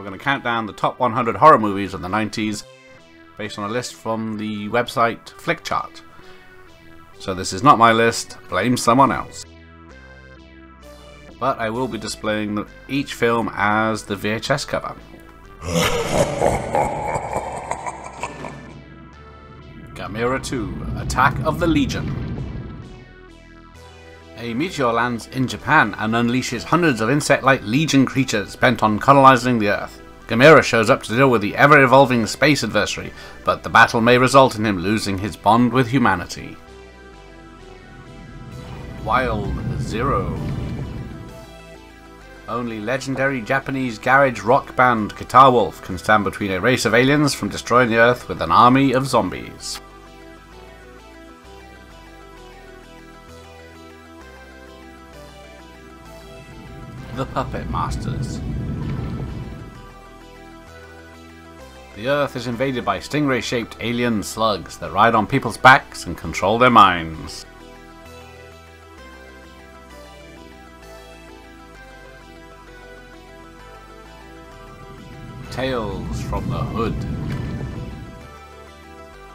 going to count down the top 100 horror movies of the 90s based on a list from the website Flickchart. So this is not my list, blame someone else. But I will be displaying each film as the VHS cover. Gamera 2, Attack of the Legion. A meteor lands in Japan and unleashes hundreds of insect-like Legion creatures bent on colonizing the Earth. Gamera shows up to deal with the ever-evolving space adversary, but the battle may result in him losing his bond with humanity. Wild Zero. Only legendary Japanese garage rock band Guitar Wolf can stand between a race of aliens from destroying the Earth with an army of zombies. The Puppet Masters. The Earth is invaded by stingray-shaped alien slugs that ride on people's backs and control their minds. Tales from the Hood.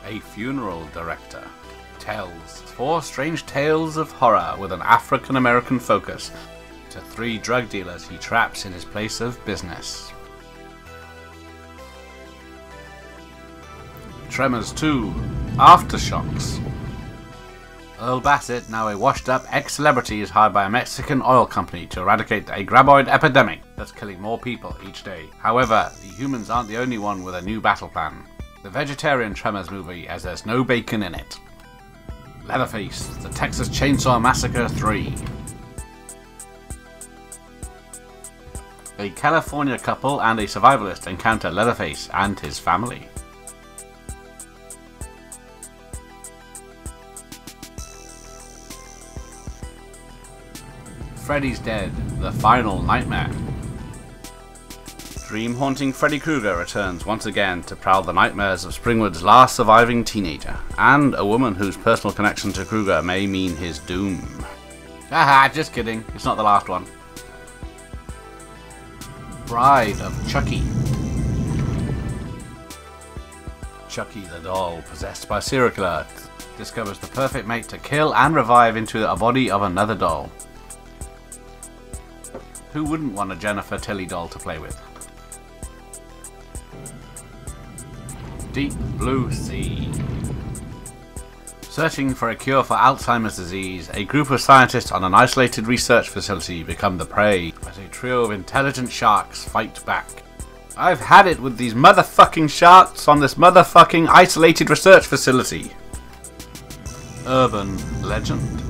A funeral director tells 4 strange tales of horror with an African-American focus to 3 drug dealers he traps in his place of business. Tremors 2, Aftershocks. Earl Bassett, now a washed-up ex-celebrity, is hired by a Mexican oil company to eradicate a graboid epidemic that's killing more people each day. However, the humans aren't the only one with a new battle plan. The vegetarian Tremors movie, as there's no bacon in it. Leatherface, The Texas Chainsaw Massacre 3. A California couple and a survivalist encounter Leatherface and his family. Freddy's Dead, The Final Nightmare. Dream-haunting Freddy Krueger returns once again to prowl the nightmares of Springwood's last surviving teenager, and a woman whose personal connection to Krueger may mean his doom. Haha, just kidding, it's not the last one. Bride of Chucky. Chucky the doll, possessed by a serial killer, discovers the perfect mate to kill and revive into a body of another doll. Who wouldn't want a Jennifer Tilly doll to play with? Deep Blue Sea. Searching for a cure for Alzheimer's disease, a group of scientists on an isolated research facility become the prey as a trio of intelligent sharks fight back. I've had it with these motherfucking sharks on this motherfucking isolated research facility. Urban legend.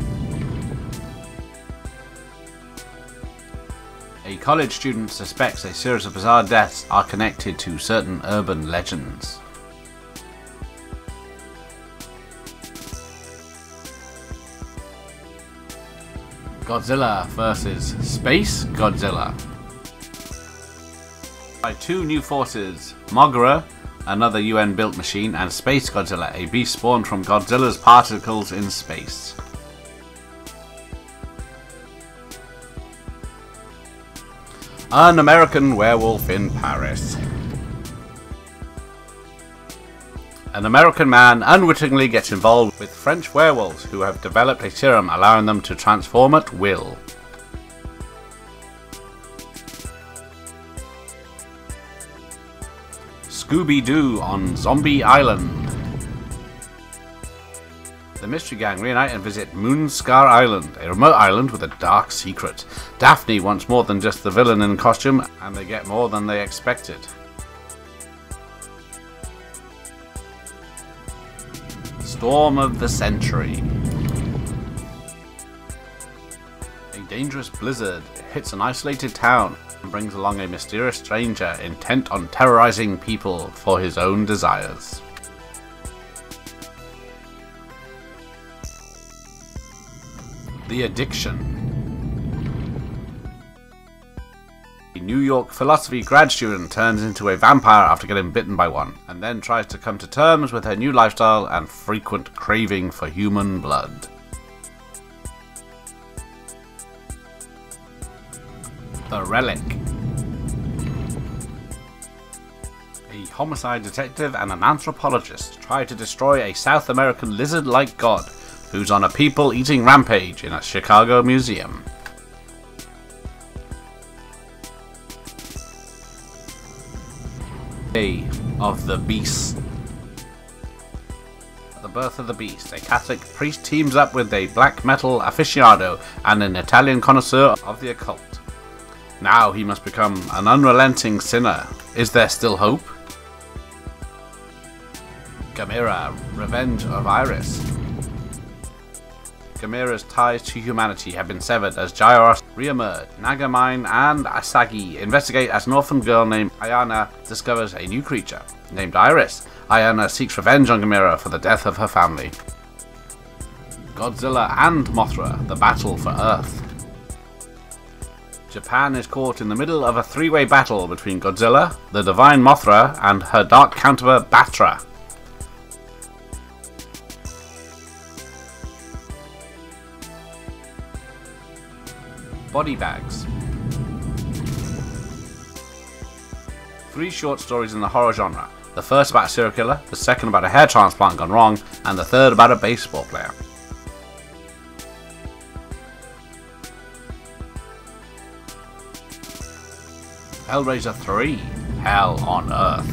A college student suspects a series of bizarre deaths are connected to certain urban legends. Godzilla vs. Space Godzilla. By 2 new forces, Moguera, another UN-built machine, and Space Godzilla, a beast spawned from Godzilla's particles in space. An American Werewolf in Paris. An American man unwittingly gets involved with French werewolves who have developed a serum allowing them to transform at will. Scooby-Doo on Zombie Island. The Mystery Gang reunite and visit Moonscar Island, a remote island with a dark secret. Daphne wants more than just the villain in costume, and they get more than they expected. Storm of the Century. A dangerous blizzard hits an isolated town and brings along a mysterious stranger intent on terrorizing people for his own desires. The Addiction. A New York philosophy grad student turns into a vampire after getting bitten by one, and then tries to come to terms with her new lifestyle and frequent craving for human blood. The Relic. homicide detective and an anthropologist try to destroy a South American lizard-like god who's on a people-eating rampage in a Chicago museum. Day of the Beast. At the birth of the Beast, a Catholic priest teams up with a black metal aficionado and an Italian connoisseur of the occult. Now he must become an unrelenting sinner. Is there still hope? Gamera, Revenge of Iris. Gamera's ties to humanity have been severed as Gyros re-emerge. Nagamine and Asagi investigate as an orphan girl named Ayana discovers a new creature. Named Iris, Ayana seeks revenge on Gamera for the death of her family. Godzilla and Mothra, the battle for Earth. Japan is caught in the middle of a three-way battle between Godzilla, the divine Mothra, and her dark counterpart Batra. Body bags. 3 short stories in the horror genre. The first about a serial killer, the second about a hair transplant gone wrong, and the third about a baseball player. Hellraiser 3, Hell on Earth.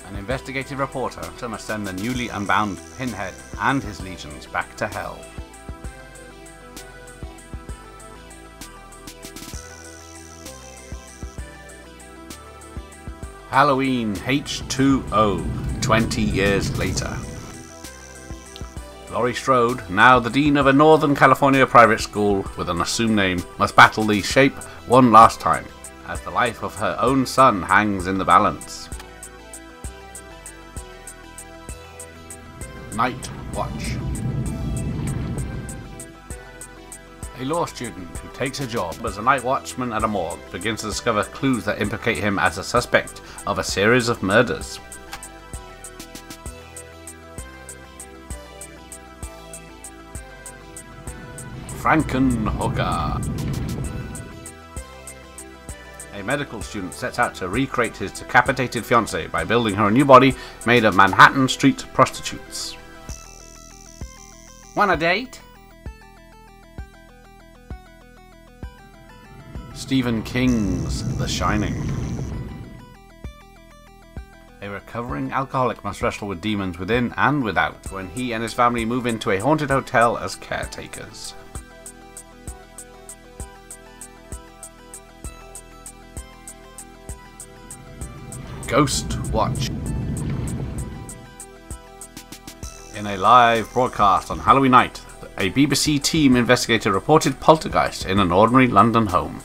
An investigative reporter must send the newly unbound Pinhead and his legions back to Hell. Halloween H2O, 20 years later. Laurie Strode, now the dean of a Northern California private school with an assumed name, must battle the Shape one last time, as the life of her own son hangs in the balance. Night Watch. A law student who takes a job as a night watchman at a morgue begins to discover clues that implicate him as a suspect of a series of murders. Frankenhooker. A medical student sets out to recreate his decapitated fiancée by building her a new body made of Manhattan street prostitutes. Want a date? Stephen King's The Shining. A recovering alcoholic must wrestle with demons within and without when he and his family move into a haunted hotel as caretakers. Ghost Watch. In a live broadcast on Halloween night, a BBC team investigated a reported poltergeist in an ordinary London home.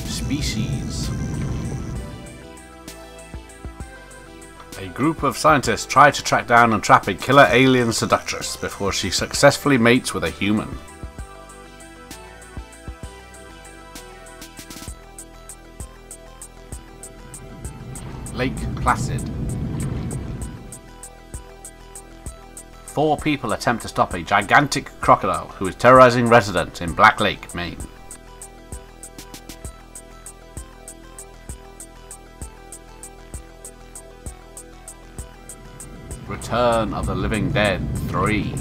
Species. A group of scientists try to track down and trap a killer alien seductress before she successfully mates with a human. Lake Placid. 4 people attempt to stop a gigantic crocodile who is terrorizing residents in Black Lake, Maine. Return of the Living Dead 3.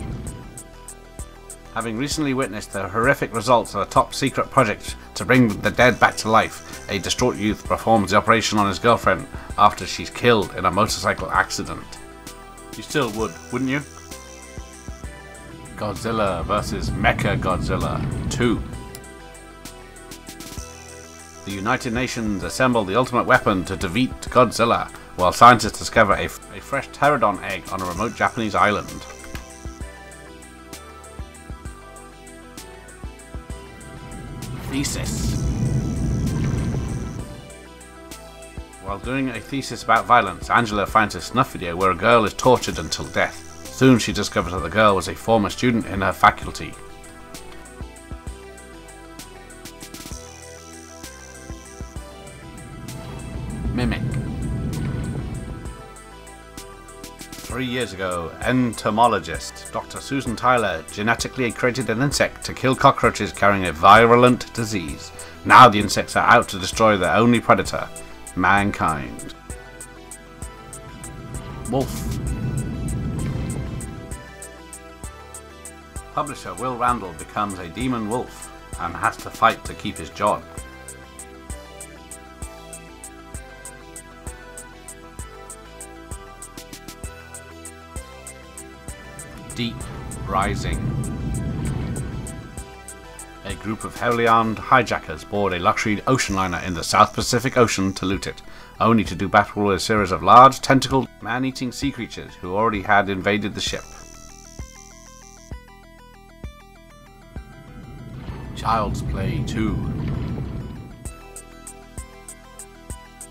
Having recently witnessed the horrific results of a top-secret project to bring the dead back to life, a distraught youth performs the operation on his girlfriend after she's killed in a motorcycle accident. You still would, wouldn't you? Godzilla vs. Mechagodzilla 2. The United Nations assemble the ultimate weapon to defeat Godzilla, while scientists discover a fresh pterodon egg on a remote Japanese island. Thesis. While doing a thesis about violence, Angela finds a snuff video where a girl is tortured until death. Soon she discovers that the girl was a former student in her faculty. Mimic. 3 years ago, entomologist Dr. Susan Tyler genetically created an insect to kill cockroaches carrying a virulent disease. Now the insects are out to destroy their only predator, mankind. Wolf. Publisher Will Randall becomes a demon wolf and has to fight to keep his job. Deep Rising. A group of heavily armed hijackers board a luxury ocean liner in the South Pacific Ocean to loot it, only to do battle with a series of large, tentacled, man-eating sea creatures who already had invaded the ship. Child's Play 2.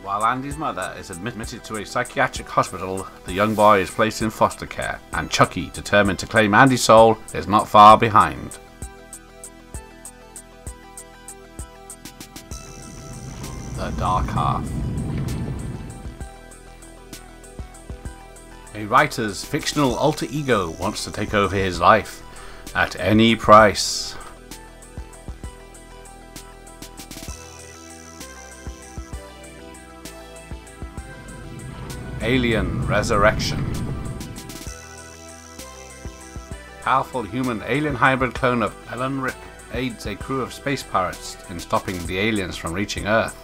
While Andy's mother is admitted to a psychiatric hospital, the young boy is placed in foster care, and Chucky, determined to claim Andy's soul, is not far behind. The Dark Half. A writer's fictional alter ego wants to take over his life at any price. Alien Resurrection. Powerful human-alien hybrid clone of Alan Rick aids a crew of space pirates in stopping the aliens from reaching Earth.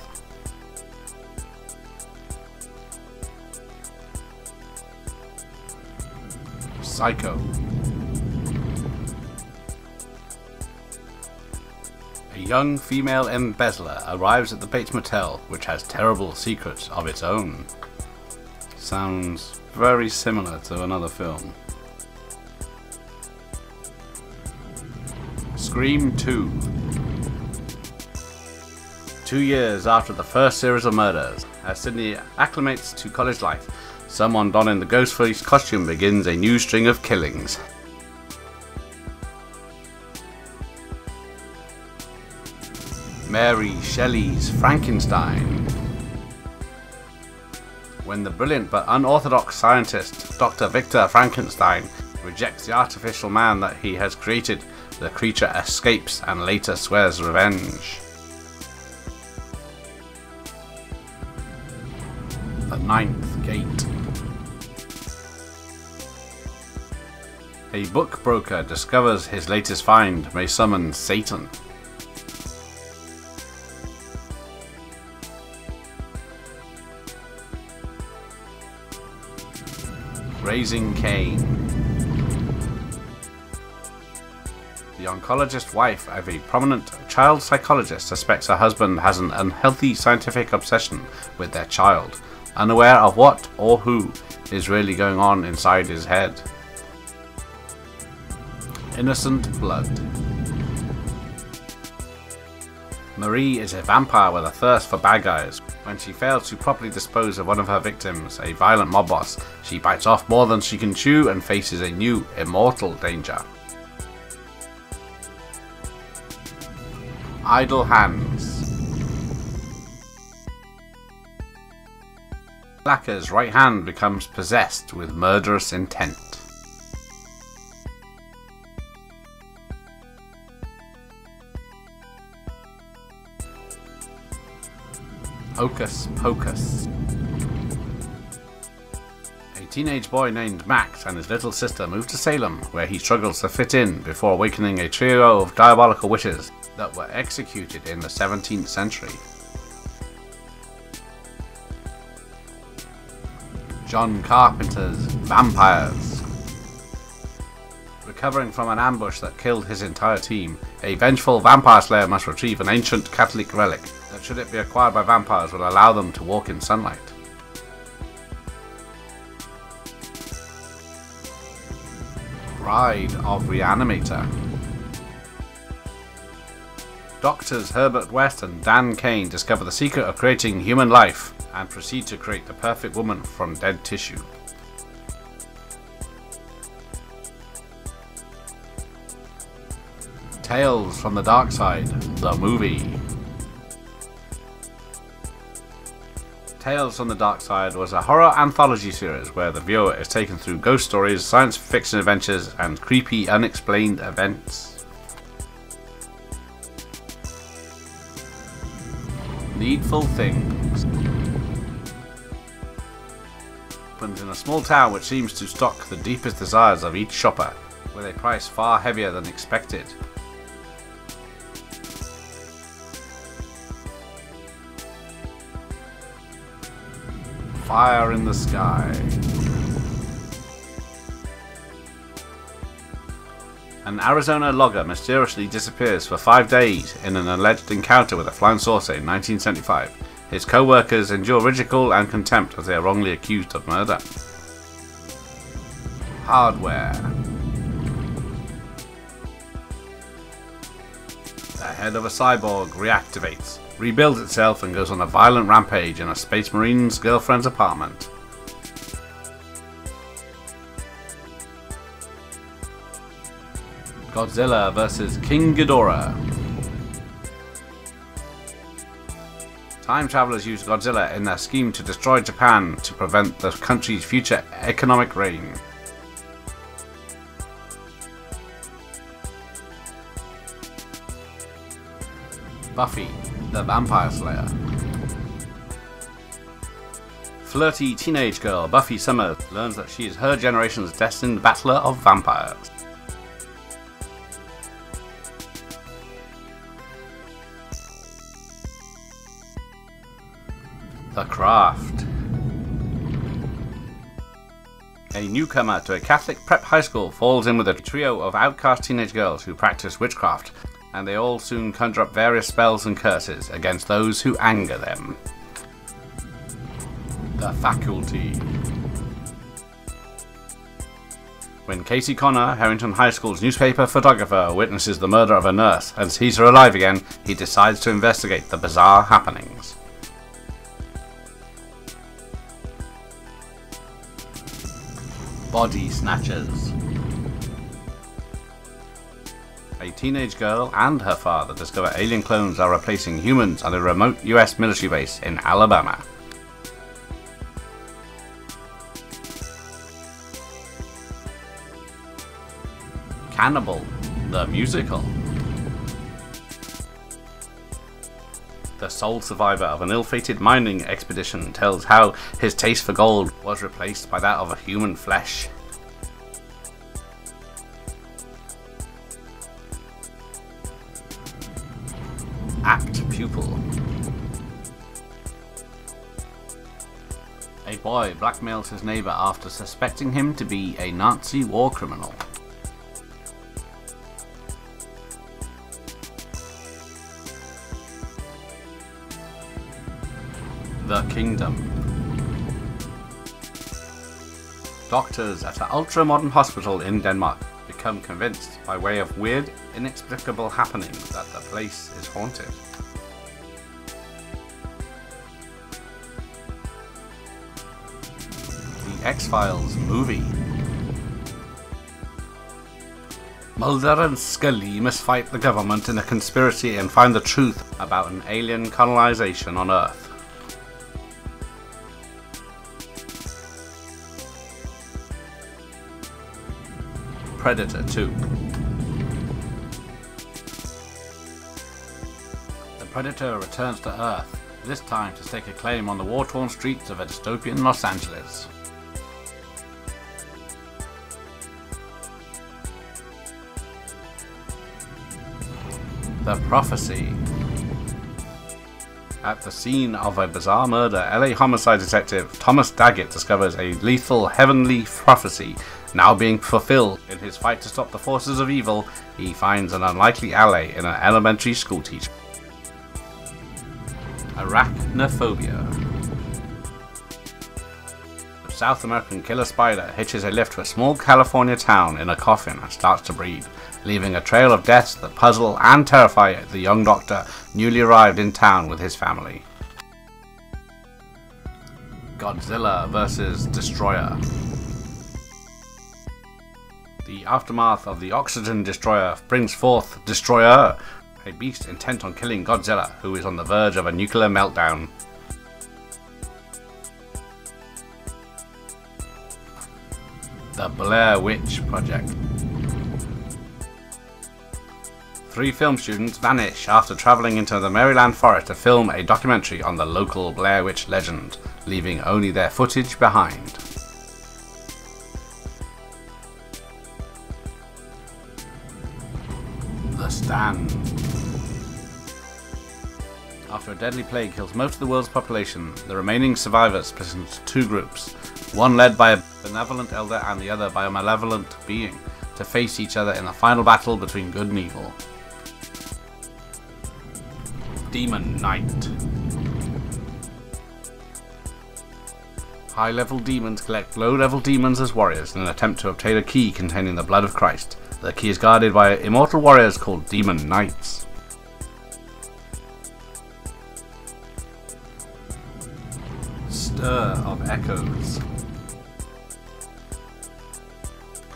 Psycho. A young female embezzler arrives at the Bates Motel, which has terrible secrets of its own. Sounds very similar to another film. Scream 2. 2 years after the first series of murders, as Sydney acclimates to college life, someone donning the Ghostface costume begins a new string of killings. Mary Shelley's Frankenstein. When the brilliant but unorthodox scientist Dr. Victor Frankenstein rejects the artificial man that he has created, the creature escapes and later swears revenge. The Ninth Gate. A book broker discovers his latest find may summon Satan. Raising Cain. The oncologist wife of a prominent child psychologist suspects her husband has an unhealthy scientific obsession with their child, unaware of what or who is really going on inside his head. Innocent Blood. Marie is a vampire with a thirst for bad guys. When she fails to properly dispose of one of her victims, a violent mob boss, she bites off more than she can chew and faces a new, immortal danger. Idle Hands. Blacker's right hand becomes possessed with murderous intent. Hocus Pocus. A teenage boy named Max and his little sister move to Salem, where he struggles to fit in before awakening a trio of diabolical witches that were executed in the 17th century. John Carpenter's Vampires. Recovering from an ambush that killed his entire team, a vengeful vampire slayer must retrieve an ancient Catholic relic that, should it be acquired by vampires, will allow them to walk in sunlight. Bride of Reanimator. Doctors Herbert West and Dan Kane discover the secret of creating human life and proceed to create the perfect woman from dead tissue. Tales from the Dark Side, the movie. Tales from the Dark Side was a horror anthology series where the viewer is taken through ghost stories, science fiction adventures, and creepy unexplained events. Needful Things opens in a small town which seems to stock the deepest desires of each shopper, with a price far heavier than expected. Fire in the Sky. An Arizona logger mysteriously disappears for 5 days in an alleged encounter with a flying saucer in 1975. His co-workers endure ridicule and contempt as they are wrongly accused of murder. Hardware. The head of a cyborg reactivates, rebuilds itself, and goes on a violent rampage in a Space Marine's girlfriend's apartment. Godzilla vs. King Ghidorah. Time travelers use Godzilla in their scheme to destroy Japan to prevent the country's future economic reign. Buffy, the Vampire Slayer. Flirty teenage girl Buffy Summers learns that she is her generation's destined battler of vampires. The Craft. A newcomer to a Catholic prep high school falls in with a trio of outcast teenage girls who practice witchcraft, and they all soon conjure up various spells and curses against those who anger them. The Faculty. When Casey Connor, Harrington High School's newspaper photographer, witnesses the murder of a nurse and sees her alive again, he decides to investigate the bizarre happenings. Body Snatchers. A teenage girl and her father discover alien clones are replacing humans at a remote US military base in Alabama. Cannibal, the musical. The sole survivor of an ill-fated mining expedition tells how his taste for gold was replaced by that of human flesh. Apt Pupil. A boy blackmails his neighbor after suspecting him to be a Nazi war criminal. The Kingdom. Doctors at an ultra-modern hospital in Denmark become convinced by way of weird, inexplicable happenings that the place is haunted. The X-Files movie. Mulder and Scully must fight the government in a conspiracy and find the truth about an alien colonization on Earth. Predator 2. The Predator returns to Earth, this time to stake a claim on the war-torn streets of a dystopian Los Angeles. The Prophecy. At the scene of a bizarre murder, LA homicide detective Thomas Daggett discovers a lethal heavenly prophecy now being fulfilled. In his fight to stop the forces of evil, he finds an unlikely ally in an elementary school teacher. Arachnophobia. The South American killer spider hitches a lift to a small California town in a coffin and starts to breathe, leaving a trail of deaths that puzzle and terrify the young doctor newly arrived in town with his family. Godzilla vs. Destroyer. The aftermath of the Oxygen Destroyer brings forth Destroyer, a beast intent on killing Godzilla, who is on the verge of a nuclear meltdown. The Blair Witch Project. 3 film students vanish after travelling into the Maryland forest to film a documentary on the local Blair Witch legend, leaving only their footage behind. The Stand. After a deadly plague kills most of the world's population, the remaining survivors split into 2 groups, one led by a benevolent elder and the other by a malevolent being, to face each other in the final battle between good and evil. Demon Knight. High-level demons collect low-level demons as warriors in an attempt to obtain a key containing the blood of Christ. The key is guarded by immortal warriors called Demon Knights. Stir of Echoes.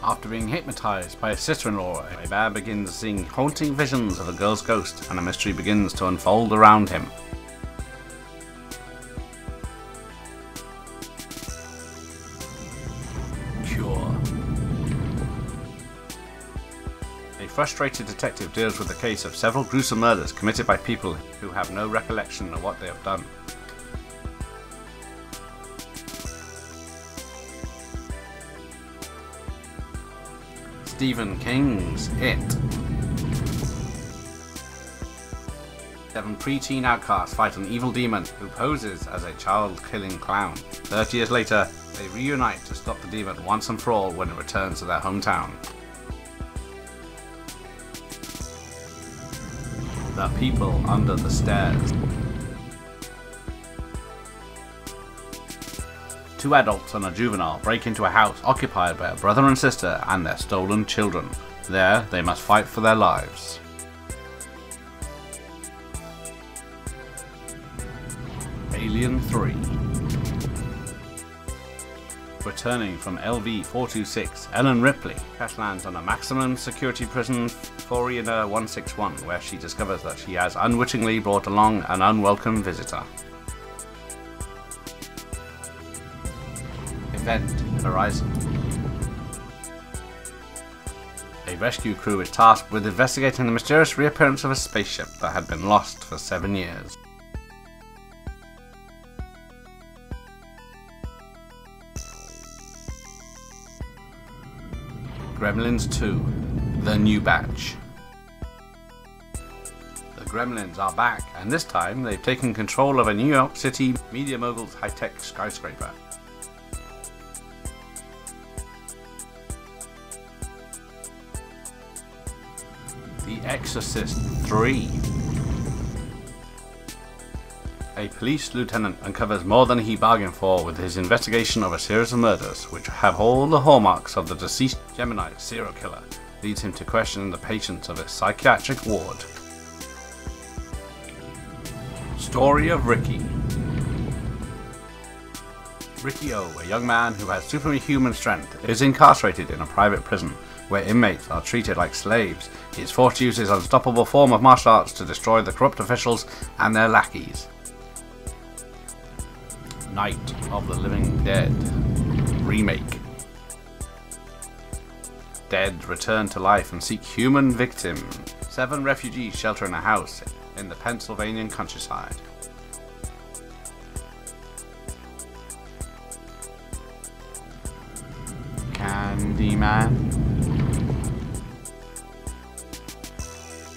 After being hypnotized by his sister-in-law, a bear begins seeing haunting visions of a girl's ghost, and a mystery begins to unfold around him. Cure. A frustrated detective deals with the case of several gruesome murders committed by people who have no recollection of what they have done. Stephen King's It. 7 preteen outcasts fight an evil demon who poses as a child-killing clown. 30 years later, they reunite to stop the demon once and for all when it returns to their hometown. The People Under the Stairs. 2 adults and a juvenile break into a house occupied by a brother and sister and their stolen children. There, they must fight for their lives. Alien 3. Returning from LV-426, Ellen Ripley crash lands on a maximum security prison, Forerunner 161, where she discovers that she has unwittingly brought along an unwelcome visitor. Event Horizon. A rescue crew is tasked with investigating the mysterious reappearance of a spaceship that had been lost for 7 years. Gremlins 2. The New Batch. The Gremlins are back, and this time they've taken control of a New York City media mogul's high-tech skyscraper. The Exorcist 3. A police lieutenant uncovers more than he bargained for with his investigation of a series of murders which have all the hallmarks of the deceased Gemini serial killer, leads him to question the patients of his psychiatric ward. Story of Ricky. Ricky O, a young man who has superhuman strength, is incarcerated in a private prison where inmates are treated like slaves. He is forced to use his unstoppable form of martial arts to destroy the corrupt officials and their lackeys. Night of the Living Dead Remake. Dead return to life and seek human victims. 7 refugees shelter in a house in the Pennsylvanian countryside. Candyman.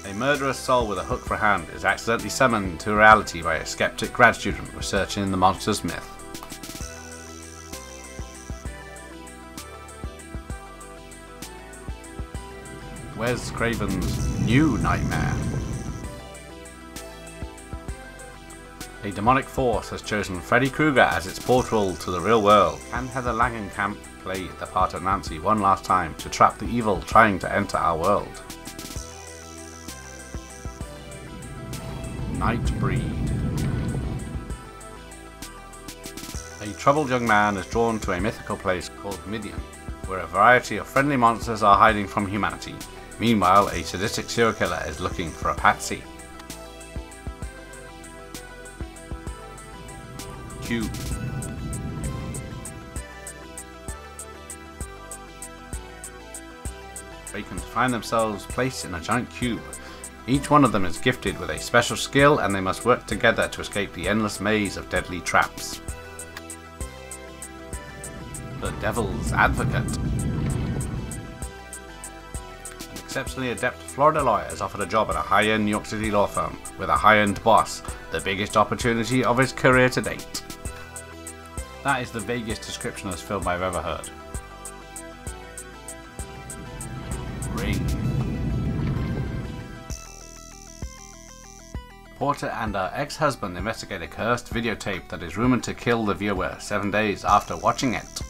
A murderous soul with a hook for a hand is accidentally summoned to reality by a skeptic grad student researching the monster's myth. Wes Craven's New Nightmare. A demonic force has chosen Freddy Krueger as its portal to the real world. Can Heather Langenkamp play the part of Nancy one last time to trap the evil trying to enter our world? Nightbreed. A troubled young man is drawn to a mythical place called Midian, where a variety of friendly monsters are hiding from humanity. Meanwhile, a sadistic serial killer is looking for a patsy. Cube. vacant find themselves placed in a giant cube. Each one of them is gifted with a special skill, and they must work together to escape the endless maze of deadly traps. The Devil's Advocate. An exceptionally adept Florida lawyer is offered a job at a high-end New York City law firm with a high-end boss, the biggest opportunity of his career to date. That is the vaguest description of this film I've ever heard. Ring. Reporter and her ex-husband investigate a cursed videotape that is rumored to kill the viewer 7 days after watching it.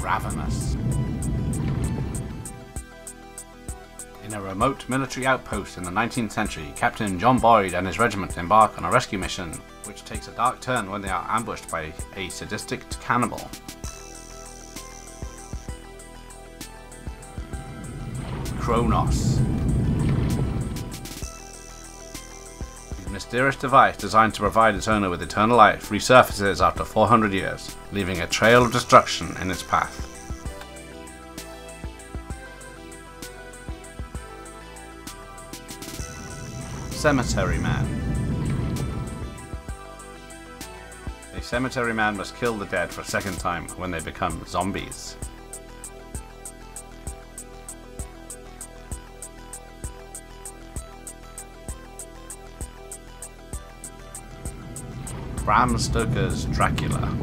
Ravenous. In a remote military outpost in the 19th century, Captain John Boyd and his regiment embark on a rescue mission, which takes a dark turn when they are ambushed by a sadistic cannibal. Kronos. The mysterious device designed to provide its owner with eternal life resurfaces after 400 years, leaving a trail of destruction in its path. Cemetery Man. A cemetery man must kill the dead for a second time when they become zombies. Bram Stoker's Dracula.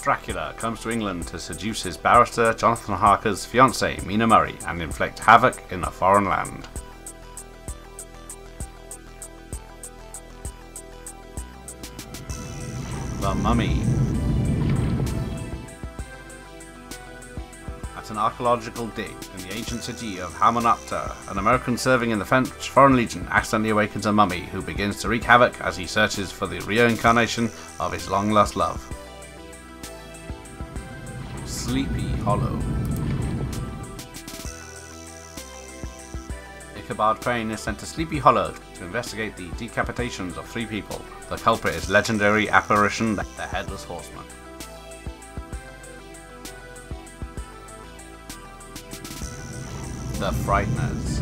Dracula comes to England to seduce his barrister Jonathan Harker's fiancée Mina Murray and inflict havoc in a foreign land. The Mummy. At an archaeological dig in the ancient city of Hamunaptra, an American serving in the French Foreign Legion accidentally awakens a mummy who begins to wreak havoc as he searches for the reincarnation of his long-lost love. Sleepy Hollow. Ichabod Crane is sent to Sleepy Hollow to investigate the decapitations of 3 people. The culprit is legendary apparition, the Headless Horseman. The Frighteners.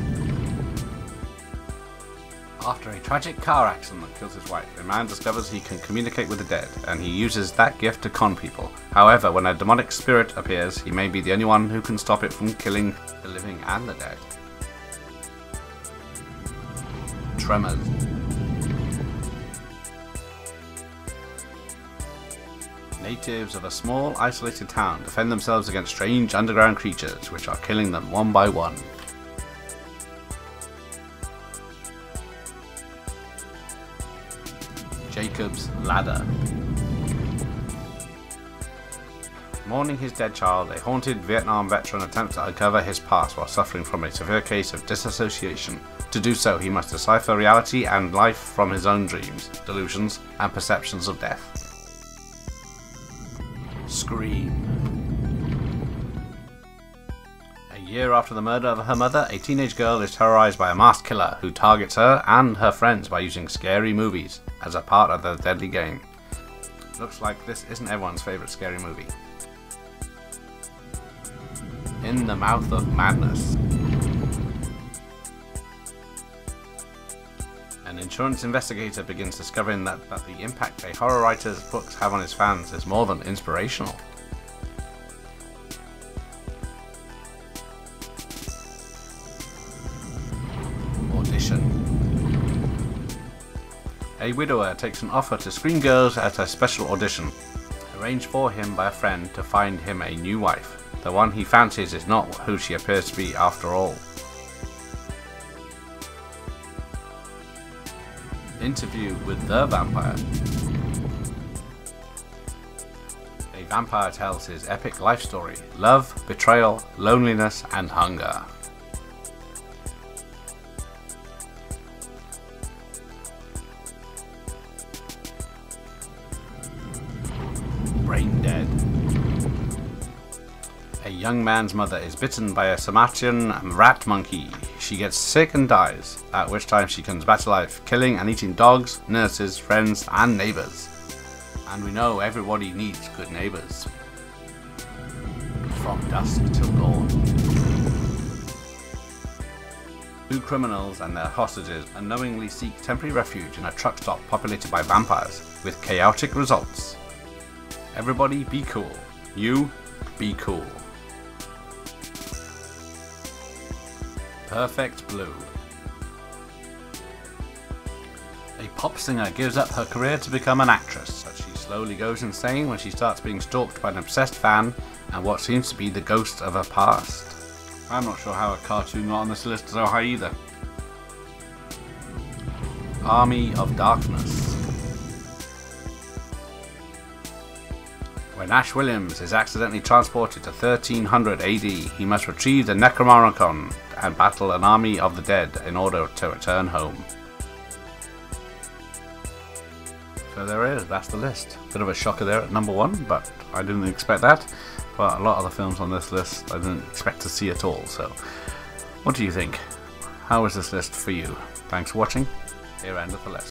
After a tragic car accident that kills his wife, a man discovers he can communicate with the dead, and he uses that gift to con people. However, when a demonic spirit appears, he may be the only one who can stop it from killing the living and the dead. Tremors. Natives of a small, isolated town defend themselves against strange underground creatures which are killing them one by one. Jacob's Ladder. Mourning his dead child, a haunted Vietnam veteran attempts to uncover his past while suffering from a severe case of disassociation. To do so, he must decipher reality and life from his own dreams, delusions, and perceptions of death. Scream. A year after the murder of her mother, a teenage girl is terrorized by a masked killer who targets her and her friends by using scary movies as a part of the deadly game. Looks like this isn't everyone's favorite scary movie. In the Mouth of Madness. An insurance investigator begins discovering that the impact a horror writer's books have on his fans is more than inspirational. Audition. A widower takes an offer to screen girls at a special audition, arranged for him by a friend to find him a new wife. The one he fancies is not who she appears to be after all. Interview with the Vampire. A vampire tells his epic life story: love, betrayal, loneliness, and hunger. Brain Dead. A young man's mother is bitten by a Sarmatian rat monkey. she gets sick and dies, at which time she comes back to life, killing and eating dogs, nurses, friends, and neighbours. And we know everybody needs good neighbours. From dusk till dawn. Two criminals and their hostages unknowingly seek temporary refuge in a truck stop populated by vampires, with chaotic results. Everybody be cool. You, be cool. Perfect Blue. A pop singer gives up her career to become an actress, but she slowly goes insane when she starts being stalked by an obsessed fan and what seems to be the ghost of her past. I'm not sure how a cartoon got on this list so high either. Army of Darkness. When Ash Williams is accidentally transported to 1300 AD, he must retrieve the Necronomicon and battle an army of the dead in order to return home. So there it is, that's the list. Bit of a shocker there at number 1, but I didn't expect that. But a lot of the films on this list I didn't expect to see at all, so what do you think? How is this list for you? Thanks for watching. Here endeth the list.